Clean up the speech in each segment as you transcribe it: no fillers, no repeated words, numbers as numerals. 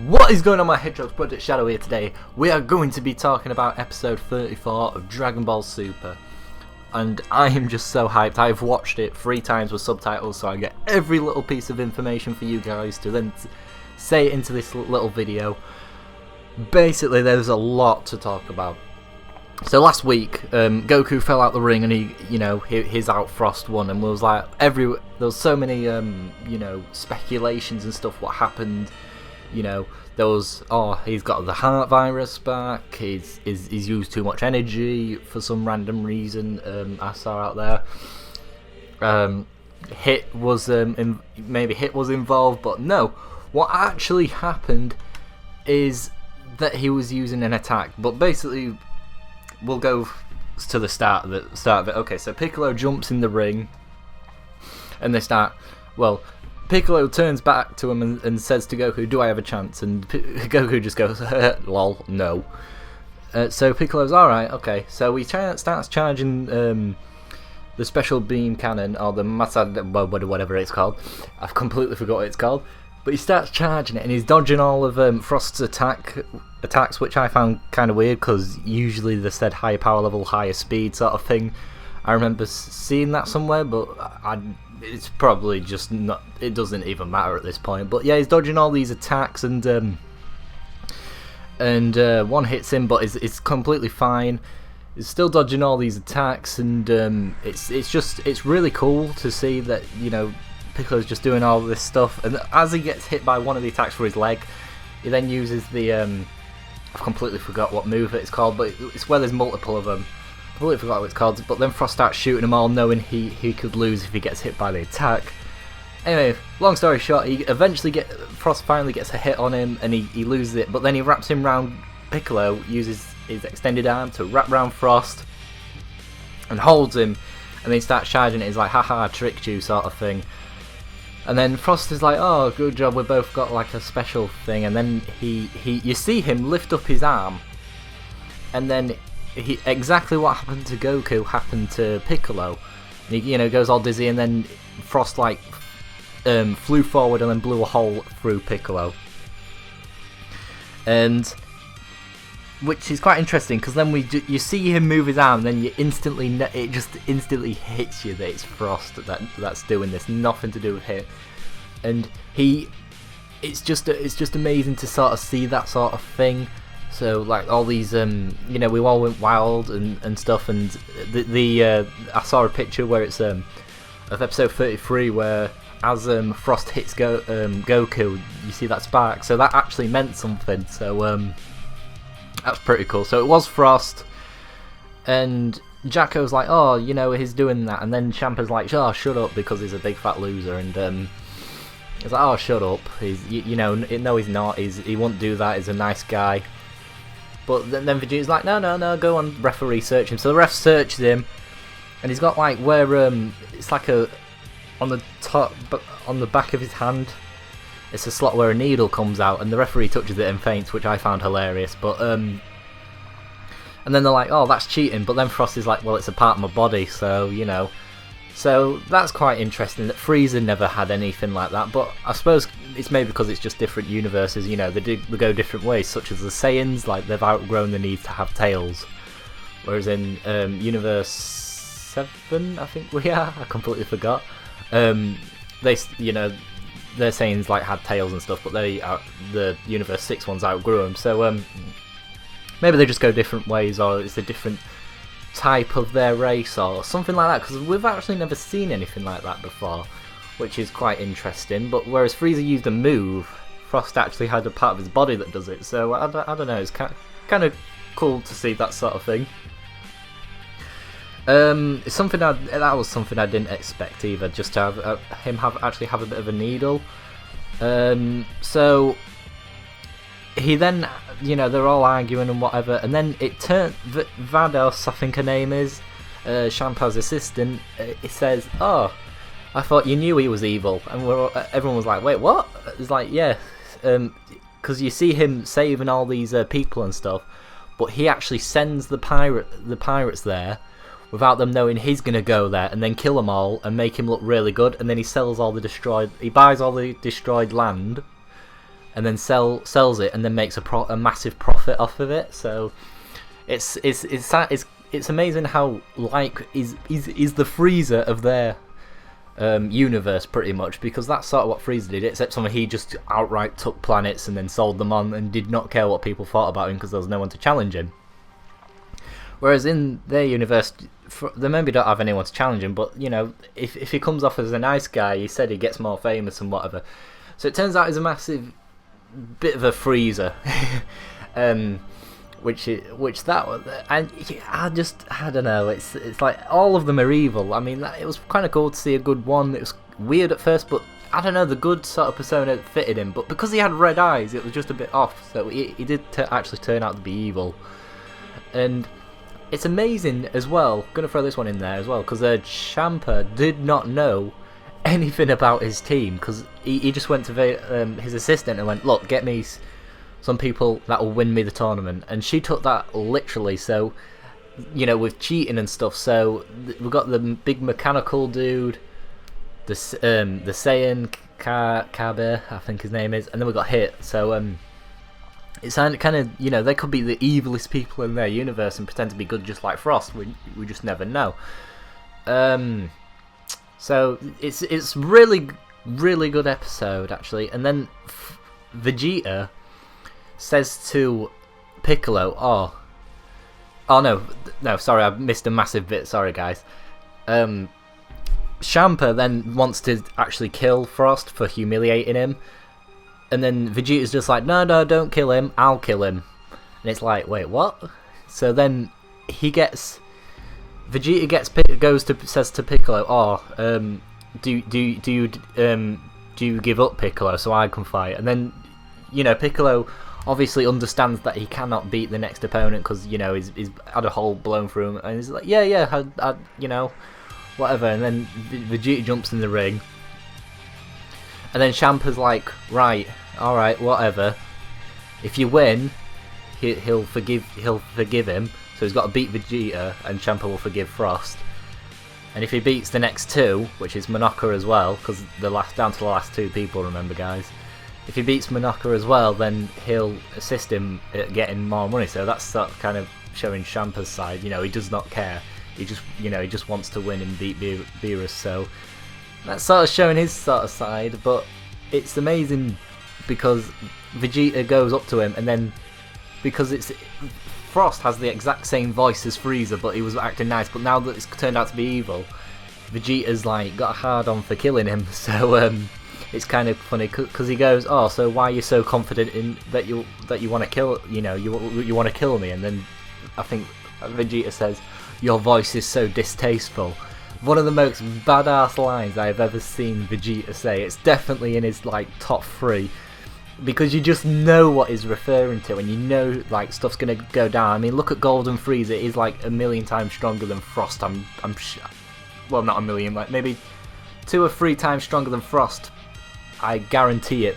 What is going on, my hedgehogs? ProjectShadoh here today. We are going to be talking about episode 34 of Dragon Ball Super. And I am just so hyped. I've watched it 3 times with subtitles, so I get every little piece of information for you guys to then say it into this little video. Basically, there's a lot to talk about. So last week, Goku fell out the ring, and his Out Frost won, and was like there was so many speculations and stuff what happened. There was, he's got the heart virus back, he's used too much energy for some random reason, I saw out there. Hit was, maybe Hit was involved, but no. What actually happened is that he was using an attack, but basically, we'll go to the start of it. Okay, so Piccolo jumps in the ring, and they start, Piccolo turns back to him and says to Goku, "Do I have a chance?" And Goku just goes, "Lol, no." So Piccolo's alright, okay. So he starts charging the special beam cannon, or the whatever it's called. I've completely forgot what it's called. But he starts charging it, and he's dodging all of Frost's attacks, which I found kind of weird, because usually they said higher power level, higher speed sort of thing. I remember seeing that somewhere, but it's probably just not. It doesn't even matter at this point. But yeah, he's dodging all these attacks, and one hits him, but it's completely fine. He's still dodging all these attacks, and it's really cool to see that Piccolo's just doing all this stuff. And as he gets hit by one of the attacks for his leg, he then uses the I've completely forgot what move it's called, but it's where there's multiple of them. I completely forgot what it's called, but then Frost starts shooting them all, knowing he could lose if he gets hit by the attack. Anyway, long story short, Frost finally gets a hit on him, and he loses it, but then he wraps him round Piccolo, uses his extended arm to wrap round Frost, and holds him, and then he starts charging it. He's like, haha, I tricked you, sort of thing. And then Frost is like, oh, good job, we both got like a special thing, and then you see him lift up his arm, and then exactly what happened to Goku happened to Piccolo. He goes all dizzy, and then Frost flew forward and then blew a hole through Piccolo, and which is quite interesting, because then you see him move his arm, and then it just instantly hits you that it's Frost that's doing this, nothing to do with Hit, and it's just amazing to sort of see that sort of thing. So like all these, we all went wild and stuff, and I saw a picture where it's of episode 33 where as Frost hits Goku, you see that spark. So that actually meant something. So that's pretty cool. So it was Frost, and Jacko's like, oh, he's doing that, and then Champa's like, oh, shut up, because he's a big fat loser, and he's like, oh, shut up. No, he's not. He won't do that. He's a nice guy. But then Vegeta's like, no, go on, referee, search him. So the ref searches him, and he's got like where it's like on the top, but on the back of his hand, it's a slot where a needle comes out, and the referee touches it and faints, which I found hilarious. But and then they're like, oh, that's cheating. But then Frost is like, well, it's a part of my body, so So that's quite interesting that Frieza never had anything like that, but I suppose it's maybe because it's just different universes, they go different ways, such as the Saiyans, like they've outgrown the need to have tails, whereas in Universe 7, I think we are, I completely forgot, their Saiyans like had tails and stuff, but the Universe 6 ones outgrew them, so maybe they just go different ways, or it's a different type of their race or something like that, because we've actually never seen anything like that before, which is quite interesting. But whereas Frieza used a move, Frost actually had a part of his body that does it, so I don't know, it's kind of cool to see that sort of thing. It's something that was something I didn't expect either, just to have him actually have a bit of a needle. So he then, they're all arguing and whatever, and then it turned Vados, I think her name is, Champa's assistant. He says, "Oh, I thought you knew he was evil," and everyone was like, "Wait, what?" It's like, yeah, because you see him saving all these people and stuff, but he actually sends the pirates there without them knowing he's gonna go there and then kill them all and make him look really good, and then he buys all the destroyed land. and then sells it and then makes a massive profit off of it. So it's amazing how like is the Frieza of their universe pretty much, because that's sort of what Frieza did, except he just outright took planets and then sold them on and did not care what people thought about him because there was no one to challenge him. Whereas in their universe, they maybe don't have anyone to challenge him, but you know, if he comes off as a nice guy, he said he gets more famous and whatever. So it turns out he's a massive bit of a Frieza. Which that was, and I don't know. It's like all of them are evil. I mean, it was kind of cool to see a good one. It was weird at first, but I don't know. The good sort of persona fitted him, but because he had red eyes, it was just a bit off. So he did actually turn out to be evil, and it's amazing as well. Gonna throw this one in there as well, because Champa did not know anything about his team, because he just went to his assistant and went, "Look, get me some people that will win me the tournament," and she took that literally. So, you know, with cheating and stuff. So we've got the big mechanical dude, the Saiyan Kabe, I think his name is, and then we got Hit. So it's kind of, you know, they could be the evilest people in their universe and pretend to be good, just like Frost. We just never know. So it's really good episode actually, and then Vegeta says to Piccolo, oh no, sorry, I missed a massive bit, sorry guys. Champa then wants to actually kill Frost for humiliating him, and then Vegeta's just like, no, don't kill him, I'll kill him. And it's like, wait, what? So then Vegeta says to Piccolo, do you give up, Piccolo, so I can fight? And then, you know, Piccolo obviously understands that he cannot beat the next opponent because, you know, he's had a hole blown through him, and he's like, yeah, I you know, whatever. And then Vegeta jumps in the ring, and then Champa's like, right, all right, whatever. If you win, he'll forgive him. So he's got to beat Vegeta, and Champa will forgive Frost. And if he beats the next two, which is Monoka as well, because down to the last two people, remember guys. If he beats Monoka as well, then he'll assist him at getting more money. So that's sort of kind of showing Champa's side. You know, he does not care. He just wants to win and beat Beerus. So that's sort of showing his sort of side. But it's amazing because Vegeta goes up to him, and then because Frost has the exact same voice as Frieza, but he was acting nice. But now that it's turned out to be evil, Vegeta's like got a hard on for killing him. So it's kind of funny because he goes, "Oh, so why are you so confident in that you want to kill? You know, you want to kill me?" And then I think Vegeta says, "Your voice is so distasteful." One of the most badass lines I've ever seen Vegeta say. It's definitely in his like top 3. Because you just know what he's referring to, and you know like stuff's gonna go down. I mean, look at Golden Frieza; he's like 1,000,000 times stronger than Frost. Well, not 1,000,000, like maybe 2 or 3 times stronger than Frost. I guarantee it.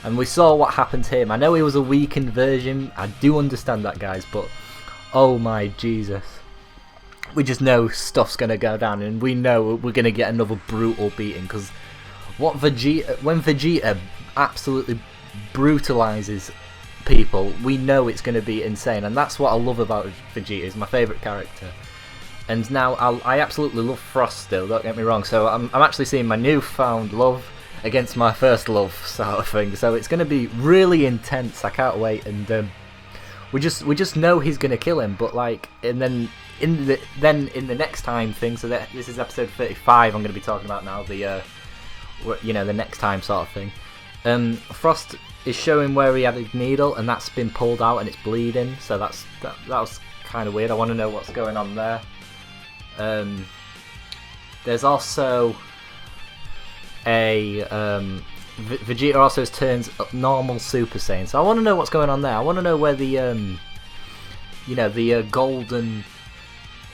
And we saw what happened to him. I know he was a weakened version. I do understand that, guys. But oh my Jesus, we just know stuff's gonna go down, and we know we're gonna get another brutal beating. Because when Vegeta absolutely brutalizes people, we know it's going to be insane, and that's what I love about Vegeta. He's my favourite character, and now I absolutely love Frost still, don't get me wrong. So I'm actually seeing my newfound love against my first love sort of thing. So it's going to be really intense. I can't wait, and we just know he's going to kill him. But like, and then in the next time thing. So this is episode 35. I'm going to be talking about now. The the next time sort of thing. Frost is showing where he had his needle, and that's been pulled out and it's bleeding. So that was kind of weird. I want to know what's going on there. There's also a Vegeta also turns normal Super Saiyan. So I want to know what's going on there. I want to know where the golden.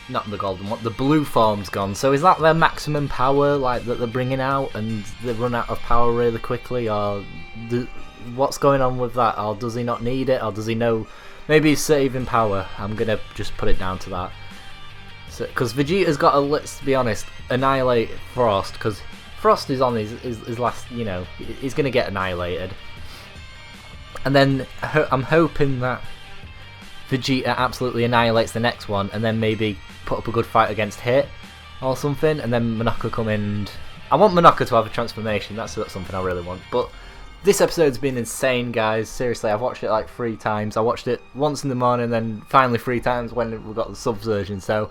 Not the golden one, the blue form's gone. So is that their maximum power, like that they're bringing out, and they run out of power really quickly, or what's going on with that? Or does he not need it, or does he know? Maybe he's saving power. I'm gonna just put it down to that. Because Vegeta's got to, let's be honest, annihilate Frost. Because Frost is on his last, he's gonna get annihilated. and then I'm hoping that Vegeta absolutely annihilates the next one, and then maybe put up a good fight against Hit or something, and then Monaco come in. And I want Monaco to have a transformation. That's something I really want. But this episode's been insane, guys. Seriously, I've watched it like 3 times. I watched it once in the morning, then finally 3 times when we got the subs version. So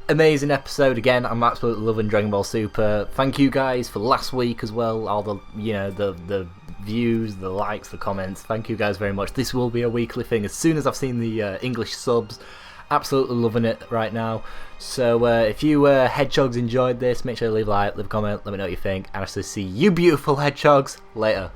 amazing episode again. I'm absolutely loving Dragon Ball Super. Thank you guys for last week as well. All the the views, the likes, the comments. Thank you guys very much. This will be a weekly thing as soon as I've seen the English subs. Absolutely loving it right now. So if you hedgehogs enjoyed this, make sure to leave a like, leave a comment, let me know what you think, and I'll see you beautiful hedgehogs later.